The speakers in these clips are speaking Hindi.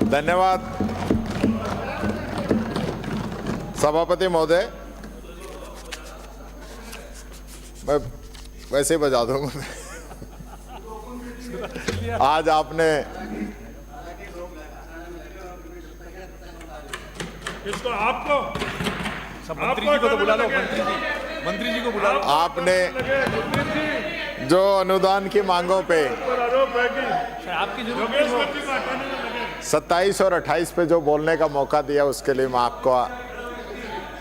धन्यवाद सभापति महोदय। मैं वैसे ही बजा दूंगा। आज आपने इसको आपको मंत्री जी को तो बुला लो, मंत्री जी को बुला लो। आपने जो अनुदान की मांगों पे आरोप है कि आपकी जरूरत 27 और 28 पे जो बोलने का मौका दिया उसके लिए मैं आपको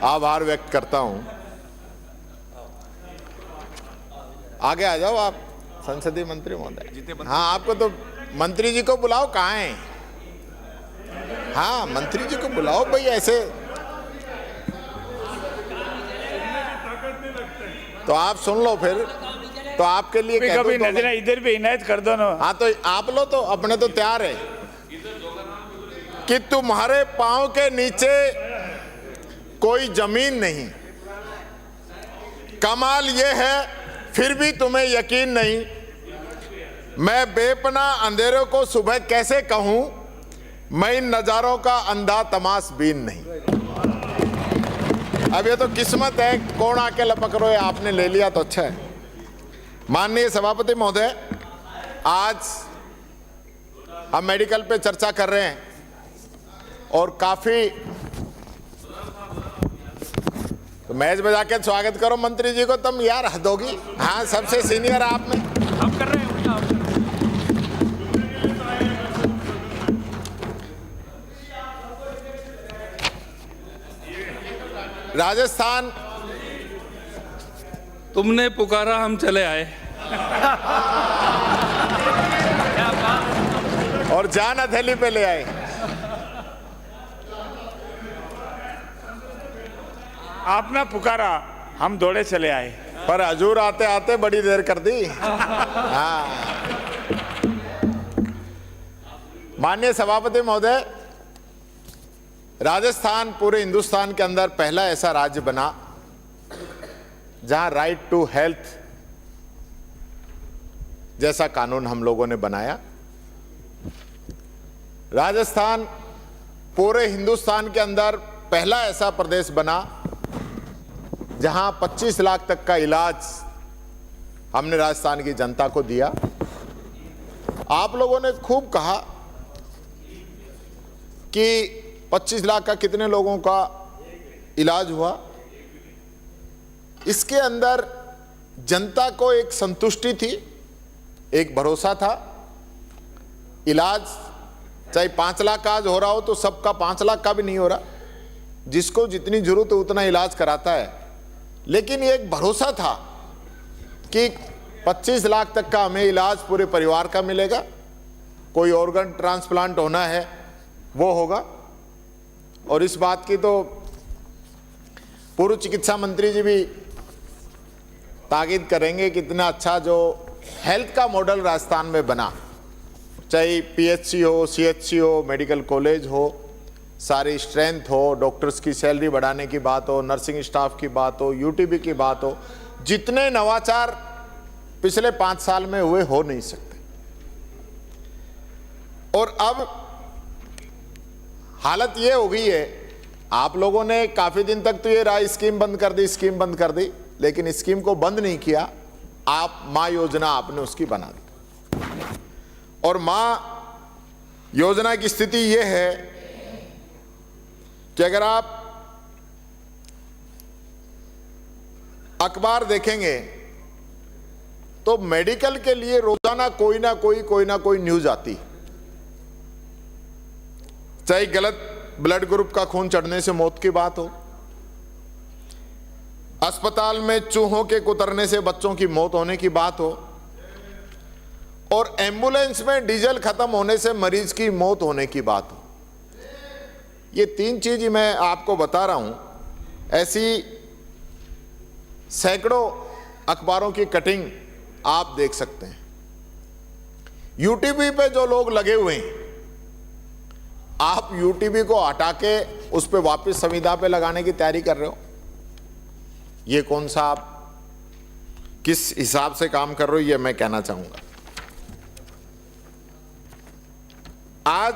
आभार व्यक्त करता हूं। आगे आ जाओ आप संसदीय मंत्री महोदय। हाँ, आपको तो मंत्री जी को बुलाओ। कहाँ हैं? हाँ, मंत्री जी को बुलाओ भाई। ऐसे तो आप सुन लो, फिर तो आपके लिए कह दूं कभी तो नजरें इधर भी इनायत कर दो ना। हाँ, तो आप लो, तो अपने तो तैयार है कि तुम्हारे पांव के नीचे कोई जमीन नहीं। कमाल ये है फिर भी तुम्हें यकीन नहीं। मैं बेपनाह अंधेरों को सुबह कैसे कहूं, मैं इन नजारों का अंधा तमाशबीन नहीं। अब ये तो किस्मत है, कौन आके लपक रहे, आपने ले लिया तो अच्छा है। माननीय सभापति महोदय, आज हम मेडिकल पे चर्चा कर रहे हैं और काफी तो मैच बजा के स्वागत करो मंत्री जी को। तुम यार हद होगी। हाँ, सबसे सीनियर आप में। हम कर रहे हैं उनका। राजस्थान तुमने पुकारा हम चले आए। और जान हथेली पे ले आए। आपने पुकारा, हम दौड़े चले आए। पर हजूर आते आते बड़ी देर कर दी। हाँ, माननीय सभापति महोदय, राजस्थान पूरे हिंदुस्तान के अंदर पहला ऐसा राज्य बना जहां राइट टू हेल्थ जैसा कानून हम लोगों ने बनाया। राजस्थान पूरे हिंदुस्तान के अंदर पहला ऐसा प्रदेश बना जहां 25 लाख तक का इलाज हमने राजस्थान की जनता को दिया। आप लोगों ने खूब कहा कि 25 लाख का कितने लोगों का इलाज हुआ। इसके अंदर जनता को एक संतुष्टि थी, एक भरोसा था। इलाज चाहे 5 लाख का आज हो रहा हो तो सबका 5 लाख का भी नहीं हो रहा, जिसको जितनी जरूरत है उतना इलाज कराता है। लेकिन ये एक भरोसा था कि 25 लाख तक का हमें इलाज पूरे परिवार का मिलेगा। कोई ऑर्गन ट्रांसप्लांट होना है वो होगा। और इस बात की तो पूर्व चिकित्सा मंत्री जी भी ताकीद करेंगे कि इतना अच्छा जो हेल्थ का मॉडल राजस्थान में बना, चाहे पीएचसी हो, सीएचसी हो, मेडिकल कॉलेज हो, सारी स्ट्रेंथ हो, डॉक्टर्स की सैलरी बढ़ाने की बात हो, नर्सिंग स्टाफ की बात हो, यूटीबी की बात हो, जितने नवाचार पिछले 5 साल में हुए हो नहीं सकते। और अब हालत ये हो गई है, आप लोगों ने काफी दिन तक तो ये स्कीम बंद कर दी, स्कीम बंद कर दी, लेकिन स्कीम को बंद नहीं किया। आप मां योजना आपने उसकी बना दी। और मां योजना की स्थिति यह है कि अगर आप अखबार देखेंगे तो मेडिकल के लिए रोजाना कोई ना कोई न्यूज आती है। चाहे गलत ब्लड ग्रुप का खून चढ़ने से मौत की बात हो, अस्पताल में चूहों के कुतरने से बच्चों की मौत होने की बात हो, और एम्बुलेंस में डीजल खत्म होने से मरीज की मौत होने की बात हो। ये 3 चीज मैं आपको बता रहा हूं। ऐसी सैकड़ों अखबारों की कटिंग आप देख सकते हैं। यूटीबी पे जो लोग लगे हुए हैं, आप यूटीबी को हटा के उस पर वापस संविदा पे लगाने की तैयारी कर रहे हो। ये कौन सा, आप किस हिसाब से काम कर रहे हो, ये मैं कहना चाहूंगा। आज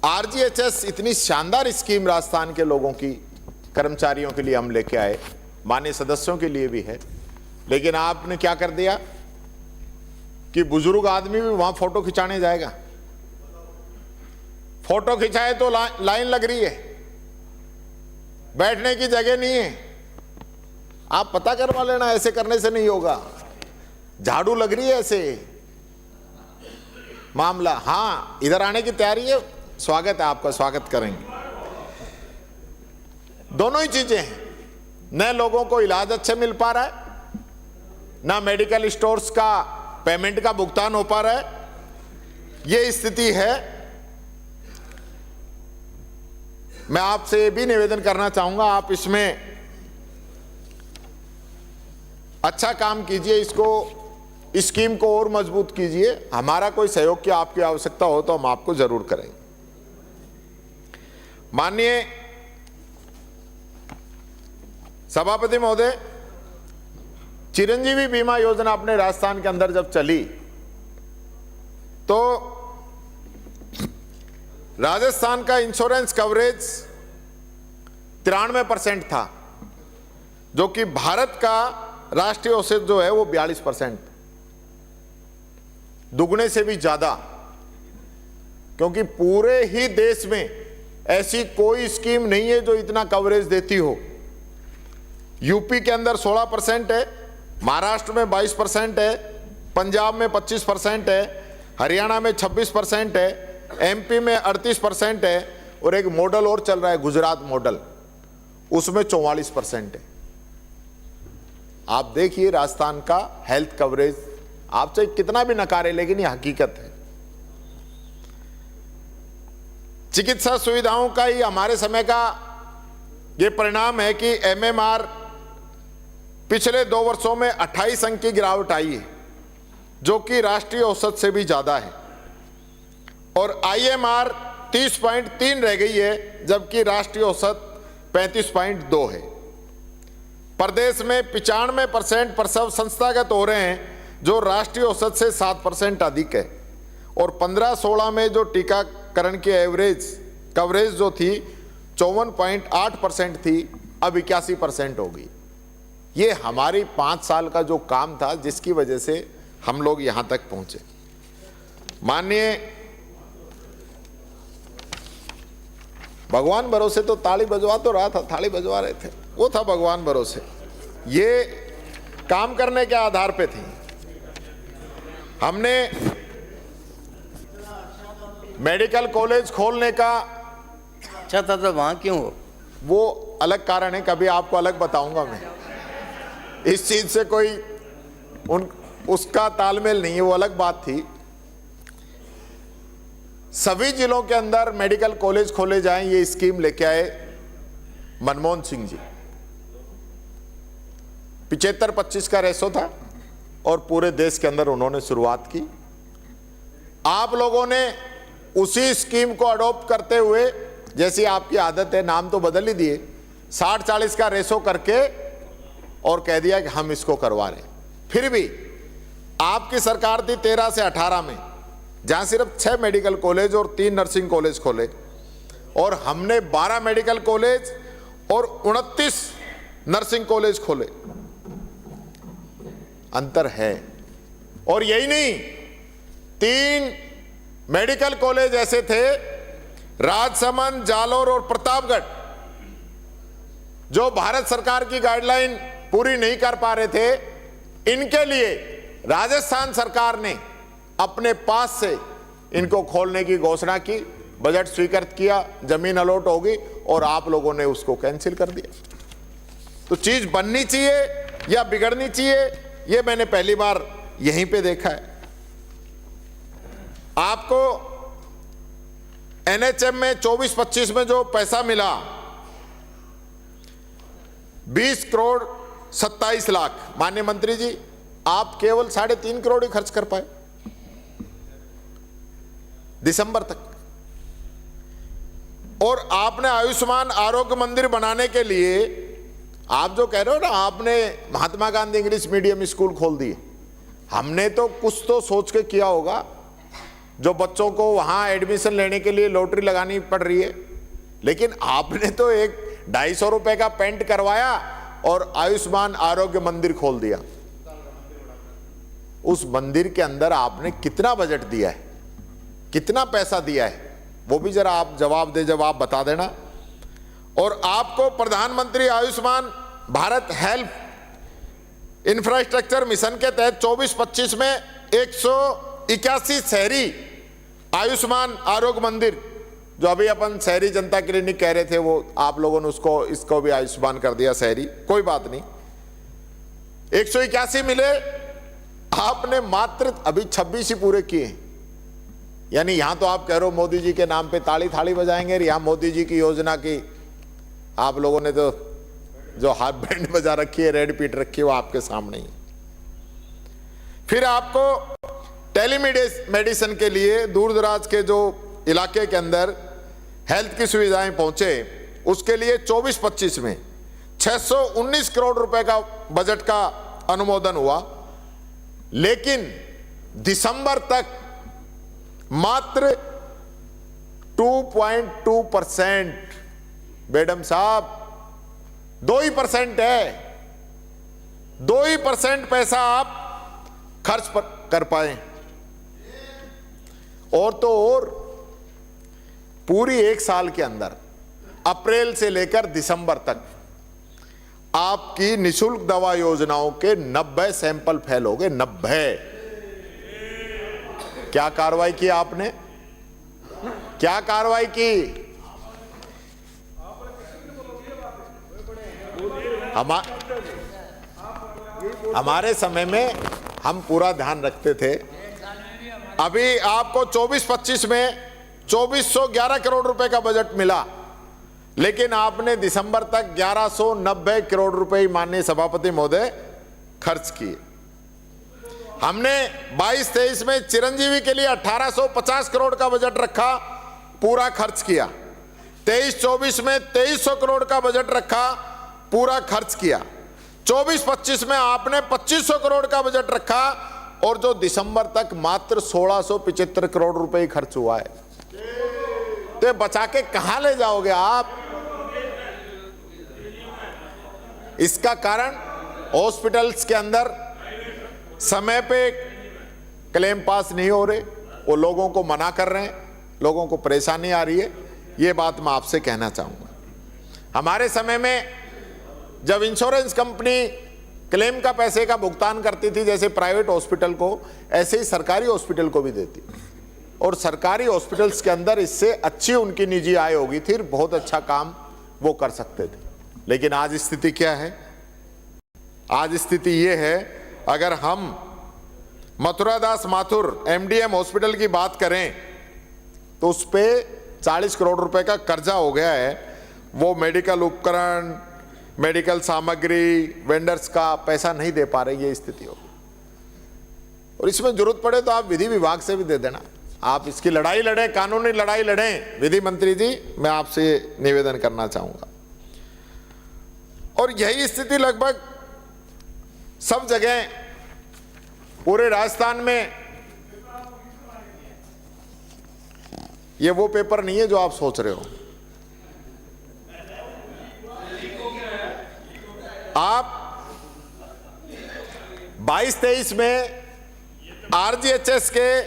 आरजीएचएस इतनी शानदार स्कीम राजस्थान के लोगों की, कर्मचारियों के लिए हम लेके आए, माननीय सदस्यों के लिए भी है, लेकिन आपने क्या कर दिया कि बुजुर्ग आदमी भी वहां फोटो खिंचाने जाएगा। फोटो खिंचाए तो लाइन लग रही है, बैठने की जगह नहीं है। आप पता करवा लेना, ऐसे करने से नहीं होगा। झाड़ू लग रही है ऐसे मामला। हां, इधर आने की तैयारी है, स्वागत है आपका, स्वागत करेंगे। दोनों ही चीजें हैं, न लोगों को इलाज अच्छे मिल पा रहा है, ना मेडिकल स्टोर्स का पेमेंट का भुगतान हो पा रहा है। यह स्थिति है। मैं आपसे ये भी निवेदन करना चाहूंगा, आप इसमें अच्छा काम कीजिए, इसको, स्कीम को और मजबूत कीजिए। हमारा कोई सहयोग की आपकी आवश्यकता हो तो हम आपको जरूर करेंगे। माननीय सभापति महोदय, चिरंजीवी बीमा योजना अपने राजस्थान के अंदर जब चली तो राजस्थान का इंश्योरेंस कवरेज 93% था, जो कि भारत का राष्ट्रीय औसत जो है वो 42%, दुगने से भी ज्यादा। क्योंकि पूरे ही देश में ऐसी कोई स्कीम नहीं है जो इतना कवरेज देती हो। यूपी के अंदर 16% है, महाराष्ट्र में 22% है, पंजाब में 25% है, हरियाणा में 26% है, एमपी में 38% है, और एक मॉडल और चल रहा है गुजरात मॉडल, उसमें 44% है। आप देखिए राजस्थान का हेल्थ कवरेज, आप चाहे कितना भी नकारे, लेकिन यह हकीकत है। चिकित्सा सुविधाओं का ही हमारे समय का यह परिणाम है कि एमएमआर पिछले 2 वर्षों में 28 अंक की गिरावट आई है, जो कि राष्ट्रीय औसत से भी ज्यादा है, और आईएमआर 30.3 रह गई है, जबकि राष्ट्रीय औसत 35.2 है। प्रदेश में 95% प्रसव संस्थागत हो रहे हैं, जो राष्ट्रीय औसत से 7% अधिक है, और 15-16 में जो टीकाकरण की एवरेज कवरेज जो थी 54.8% थी, अब 81% हो गई। ये हमारी 5 साल का जो काम था, जिसकी वजह से हम लोग यहां तक पहुंचे। माननीय, भगवान भरोसे तो ताली बजवा तो रहा था, थाली बजवा रहे थे, वो था भगवान भरोसे। ये काम करने के आधार पे थी। हमने मेडिकल कॉलेज खोलने का, अच्छा था तो वहां क्यों हो? वो अलग कारण है, कभी आपको अलग बताऊंगा मैं। इस चीज से कोई उसका तालमेल नहीं है, वो अलग बात थी। सभी जिलों के अंदर मेडिकल कॉलेज खोले जाएं, ये स्कीम लेके आए मनमोहन सिंह जी। 75-25 का रेशो था, और पूरे देश के अंदर उन्होंने शुरुआत की। आप लोगों ने उसी स्कीम को अडॉप्ट करते हुए, जैसी आपकी आदत है, नाम तो बदल ही दिए, 60-40 का रेशो करके और कह दिया कि हम इसको करवा रहे हैं। फिर भी आपकी सरकार थी 13 से 18 में, जहां सिर्फ 6 मेडिकल कॉलेज और 3 नर्सिंग कॉलेज खोले, और हमने 12 मेडिकल कॉलेज और 29 नर्सिंग कॉलेज खोले। अंतर है। और यही नहीं, 3 मेडिकल कॉलेज ऐसे थे, राजसमंद, जालोर और प्रतापगढ़, जो भारत सरकार की गाइडलाइन पूरी नहीं कर पा रहे थे। इनके लिए राजस्थान सरकार ने अपने पास से इनको खोलने की घोषणा की, बजट स्वीकृत किया, जमीन अलॉट होगी, और आप लोगों ने उसको कैंसिल कर दिया। तो चीज बननी चाहिए या बिगड़नी चाहिए, ये मैंने पहली बार यहीं पे देखा है। आपको एनएचएम में 24-25 में जो पैसा मिला, 20 करोड़ 27 लाख, माननीय मंत्री जी, आप केवल 3.5 करोड़ ही खर्च कर पाए दिसंबर तक। और आपने आयुष्मान आरोग्य मंदिर बनाने के लिए, आप जो कह रहे हो ना, आपने Mahatma Gandhi English medium school खोल दिए। हमने तो कुछ तो सोच के किया होगा। जो बच्चों को वहां एडमिशन लेने के लिए लॉटरी लगानी पड़ रही है। लेकिन आपने तो एक 250 रुपए का पेंट करवाया और आयुष्मान आरोग्य मंदिर खोल दिया। उस मंदिर के अंदर आपने कितना बजट दिया है, कितना पैसा दिया है, वो भी जरा आप जवाब दे, जवाब बता देना। और आपको प्रधानमंत्री Ayushman Bharat health infrastructure mission के तहत 24-25 में 181 शहरी आयुष्मान आरोग्य मंदिर, जो अभी अपन शहरी जनता क्लिनिक कह रहे थे, वो आप लोगों ने इसको भी आयुष्मान कर दिया शहरी, कोई बात नहीं। 181 मिले, आपने मात्र अभी 26 ही पूरे किए। यानी यहां तो आप कह रहे हो मोदी जी के नाम पे ताली थाली बजाएंगे, यहां मोदी जी की योजना की आप लोगों ने तो जो हाथ बैंड बजा रखी है, रेड पीट रखी है, वो आपके सामने ही। फिर आपको टेलीमेडिसिन के लिए दूर दराज के जो इलाके के अंदर हेल्थ की सुविधाएं पहुंचे, उसके लिए 24-25 में 619 करोड़ रुपए का बजट का अनुमोदन हुआ। लेकिन दिसंबर तक मात्र 2.2%, मैडम साहब 2% है, 2% पैसा आप खर्च कर पाए। और तो और पूरी एक साल के अंदर अप्रैल से लेकर दिसंबर तक आपकी निशुल्क दवा योजनाओं के 90 सैंपल फेल हो गए। 90। क्या कार्रवाई की आपने, क्या कार्रवाई की? हमारे समय में हम पूरा ध्यान रखते थे। अभी आपको 24-25 में 2411 करोड़ रुपए का बजट मिला, लेकिन आपने दिसंबर तक 1190 करोड़ रुपए माननीय सभापति महोदय खर्च किए। हमने 22-23 में चिरंजीवी के लिए 1850 करोड़ का बजट रखा, पूरा खर्च किया। 23-24 में 2300 करोड़ का बजट रखा, पूरा खर्च किया। 24-25 में आपने 2500 करोड़ का बजट रखा, और जो दिसंबर तक मात्र 1675 करोड़ रुपए ही खर्च हुआ है। तो बचा के कहां ले जाओगे आप? इसका कारण हॉस्पिटल्स के अंदर समय पे क्लेम पास नहीं हो रहे, वो लोगों को मना कर रहे हैं, लोगों को परेशानी आ रही है। ये बात मैं आपसे कहना चाहूंगा। हमारे समय में जब इंश्योरेंस कंपनी क्लेम का पैसे का भुगतान करती थी, जैसे प्राइवेट हॉस्पिटल को, ऐसे ही सरकारी हॉस्पिटल को भी देती, और सरकारी हॉस्पिटल्स के अंदर इससे अच्छी उनकी निजी आय होगी थी, बहुत अच्छा काम वो कर सकते थे। लेकिन आज स्थिति क्या है? आज स्थिति ये है, अगर हम मथुरादास माथुर एमडीएम हॉस्पिटल की बात करें तो उस पे 40 करोड़ रुपए का कर्जा हो गया है। वो मेडिकल उपकरण, मेडिकल सामग्री, वेंडर्स का पैसा नहीं दे पा रहे, ये स्थिति होगी। और इसमें जरूरत पड़े तो आप विधि विभाग से भी दे देना। आप इसकी लड़ाई लड़ें, कानूनी लड़ाई लड़ें। विधि मंत्री जी, मैं आपसे निवेदन करना चाहूंगा। और यही स्थिति लगभग सब जगह पूरे राजस्थान में। ये वो पेपर नहीं है जो आप सोच रहे हो। आप 22-23 में आरजीएचएस के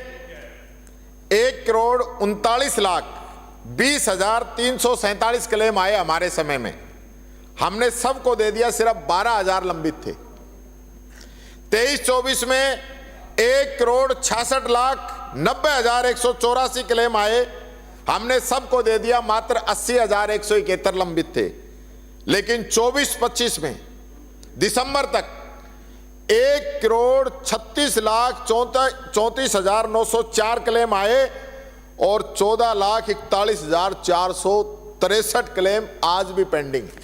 1,39,20,347 क्लेम आए हमारे समय में। हमने सबको दे दिया, सिर्फ 12,000 लंबित थे। 23-24 में 1,66,90,184 क्लेम आए, हमने सबको दे दिया, मात्र 80,171 लंबित थे। लेकिन 24-25 में दिसंबर तक 1,36,34,904 क्लेम आए और 14,41,463 क्लेम आज भी पेंडिंग है।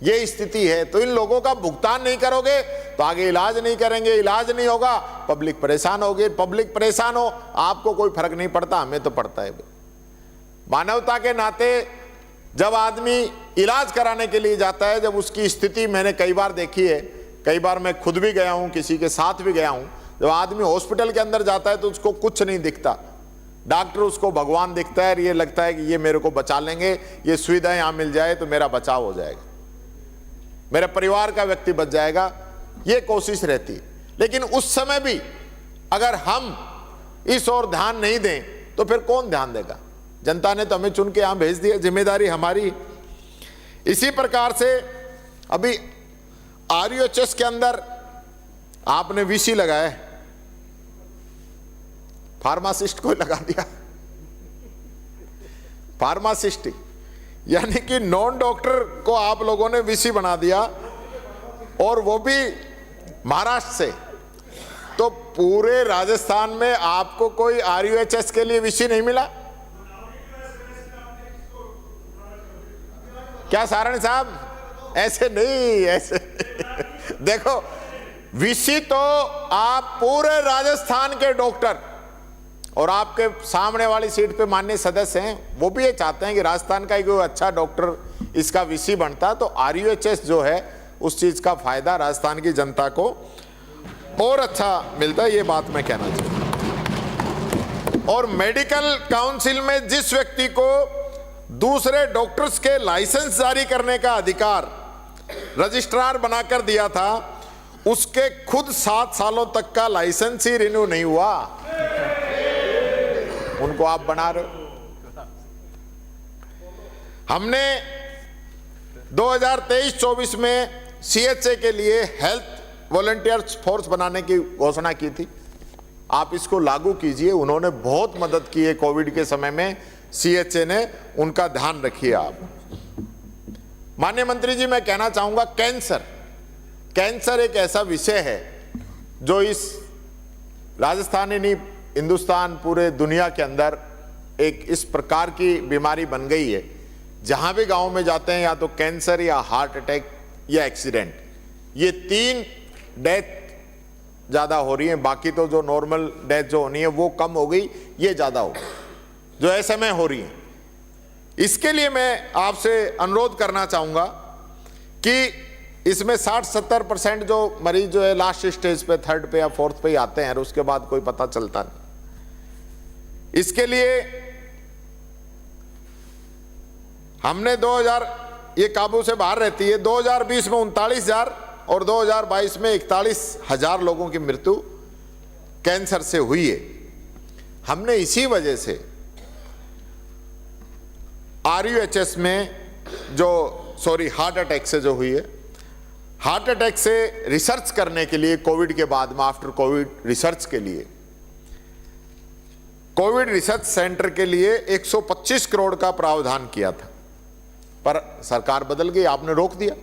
ये स्थिति है। तो इन लोगों का भुगतान नहीं करोगे तो आगे इलाज नहीं करेंगे, इलाज नहीं होगा, पब्लिक परेशान होगी। पब्लिक परेशान हो, आपको कोई फर्क नहीं पड़ता, हमें तो पड़ता है। मानवता के नाते जब आदमी इलाज कराने के लिए जाता है, जब उसकी स्थिति मैंने कई बार देखी है, कई बार मैं खुद भी गया हूं, किसी के साथ भी गया हूं, जब आदमी हॉस्पिटल के अंदर जाता है तो उसको कुछ नहीं दिखता, डॉक्टर उसको भगवान दिखता है और ये लगता है कि ये मेरे को बचा लेंगे, ये सुविधा यहां मिल जाए तो मेरा बचाव हो जाएगा, मेरे परिवार का व्यक्ति बच जाएगा, ये कोशिश रहती है। लेकिन उस समय भी अगर हम इस ओर ध्यान नहीं दें तो फिर कौन ध्यान देगा? जनता ने तो हमें चुन के यहां भेज दिया, जिम्मेदारी हमारी। इसी प्रकार से अभी RUHS के अंदर आपने VC लगाया, फार्मासिस्ट को लगा दिया, फार्मासिस्ट, यानी कि नॉन डॉक्टर को आप लोगों ने VC बना दिया, और वो भी महाराष्ट्र से। तो पूरे राजस्थान में आपको कोई RUHS के लिए VC नहीं मिला क्या सारण साहब? ऐसे नहीं, ऐसे देखो, VC तो आप पूरे राजस्थान के डॉक्टर, और आपके सामने वाली सीट पे माननीय सदस्य हैं, वो भी ये चाहते हैं कि राजस्थान का कोई अच्छा डॉक्टर इसका VC बनता, तो RUHS जो है उस चीज का फायदा राजस्थान की जनता को और अच्छा मिलता है, ये बात मैं कहना चाहूँ। और मेडिकल काउंसिल में जिस व्यक्ति को दूसरे डॉक्टर्स के लाइसेंस जारी करने का अधिकार रजिस्ट्रार बनाकर दिया था, उसके खुद 7 सालों तक का लाइसेंस ही रिन्यू नहीं हुआ, उनको आप बना रहे हो। हमने 2023-24 में CHA के लिए हेल्थ वॉलंटियर्स फोर्स बनाने की घोषणा की थी, आप इसको लागू कीजिए। उन्होंने बहुत मदद की है कोविड के समय में, CHA ने, उनका ध्यान रखिए आप। माननीय मंत्री जी, मैं कहना चाहूंगा, कैंसर एक ऐसा विषय है जो इस राजस्थान ही नहीं, हिंदुस्तान, पूरे दुनिया के अंदर एक इस प्रकार की बीमारी बन गई है, जहां भी गांव में जाते हैं या तो कैंसर या हार्ट अटैक या एक्सीडेंट, ये 3 डेथ ज्यादा हो रही है। बाकी तो जो नॉर्मल डेथ जो होनी है वो कम हो गई, ये ज्यादा हो गई जो ऐसे में हो रही है। इसके लिए मैं आपसे अनुरोध करना चाहूंगा कि इसमें 60-70% जो मरीज जो है लास्ट स्टेज पे, 3rd पे या 4th पे ही आते हैं और उसके बाद कोई पता चलता नहीं। इसके लिए हमने 2000, ये काबू से बाहर रहती है, 2020 में 39,000 और 2022 में 41,000 लोगों की मृत्यु कैंसर से हुई है। हमने इसी वजह से RUHS में हार्ट अटैक से जो हुई है, हार्ट अटैक से रिसर्च करने के लिए कोविड के बाद में, आफ्टर कोविड रिसर्च के लिए, कोविड रिसर्च सेंटर के लिए 125 करोड़ का प्रावधान किया था, पर सरकार बदल गई, आपने रोक दिया।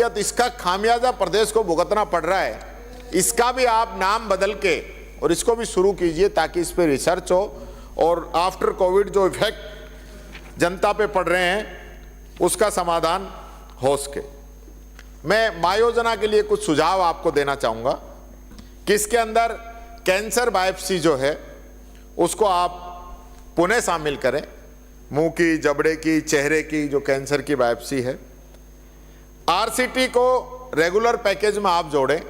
तो इसका खामियाजा प्रदेश को भुगतना पड़ रहा है। इसका भी आप नाम बदल के और इसको भी शुरू कीजिए ताकि इस पे रिसर्च हो और आफ्टर कोविड जो इफेक्ट जनता पे पड़ रहे हैं उसका समाधान हो सके। मैं मां योजना के लिए कुछ सुझाव आपको देना चाहूंगा कि इसके अंदर कैंसर बायोप्सी जो है उसको आप पुनः शामिल करें, मुंह की, जबड़े की, चेहरे की जो कैंसर की बायोप्सी है। RCT को रेगुलर पैकेज में आप जोड़ें,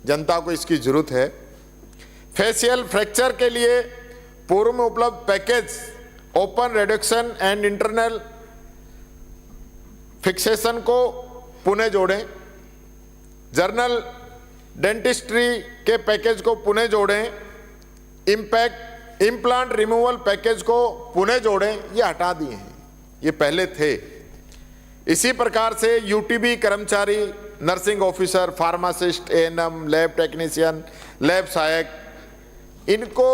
जनता को इसकी जरूरत है। फेशियल फ्रैक्चर के लिए पूर्व में उपलब्ध package open reduction and internal fixation को पुनः जोड़ें। जर्नल डेंटिस्ट्री के पैकेज को पुनः जोड़ें। इम्प्लांट रिमूवल पैकेज को पुनः जोड़ें, ये हटा दिए हैं, ये पहले थे। इसी प्रकार से UTB कर्मचारी, nursing officer, pharmacist, ANM, lab technician, lab सहायक, इनको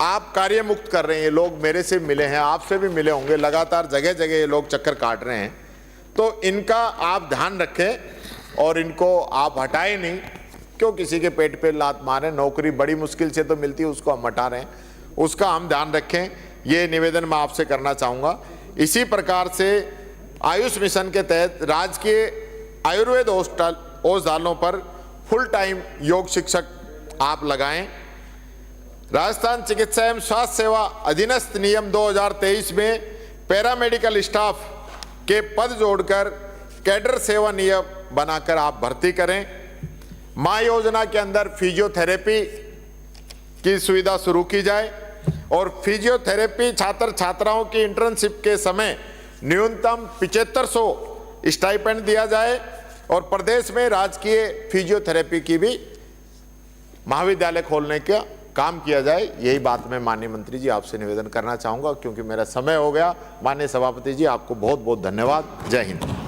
आप कार्य मुक्त कर रहे हैं। ये लोग मेरे से मिले हैं, आपसे भी मिले होंगे, लगातार जगह जगह ये लोग चक्कर काट रहे हैं, तो इनका आप ध्यान रखें और इनको आप हटाएं नहीं। क्यों किसी के पेट पे लात मारें, नौकरी बड़ी मुश्किल से तो मिलती है, उसको हम हटा रहे हैं, उसका हम ध्यान रखें, ये निवेदन मैं आपसे करना चाहूँगा। इसी प्रकार से आयुष मिशन के तहत राजकीय आयुर्वेद औषधालयों पर फुल टाइम योग शिक्षक आप लगाएं। राजस्थान चिकित्सा एवं स्वास्थ्य सेवा अधिनियम नियम 2023 में पैरामेडिकल स्टाफ के पद जोड़कर कैडर सेवा नियम बनाकर आप भर्ती करें। मां योजना के अंदर फिजियोथेरेपी की सुविधा शुरू की जाए और फिजियोथेरेपी छात्र छात्राओं की इंटर्नशिप के समय न्यूनतम 7500 स्टाइपेंड दिया जाए और प्रदेश में राजकीय फिजियोथेरेपी की भी महाविद्यालय खोलने का काम किया जाए। यही बात मैं माननीय मंत्री जी आपसे निवेदन करना चाहूंगा, क्योंकि मेरा समय हो गया। माननीय सभापति जी, आपको बहुत बहुत धन्यवाद। जय हिंद।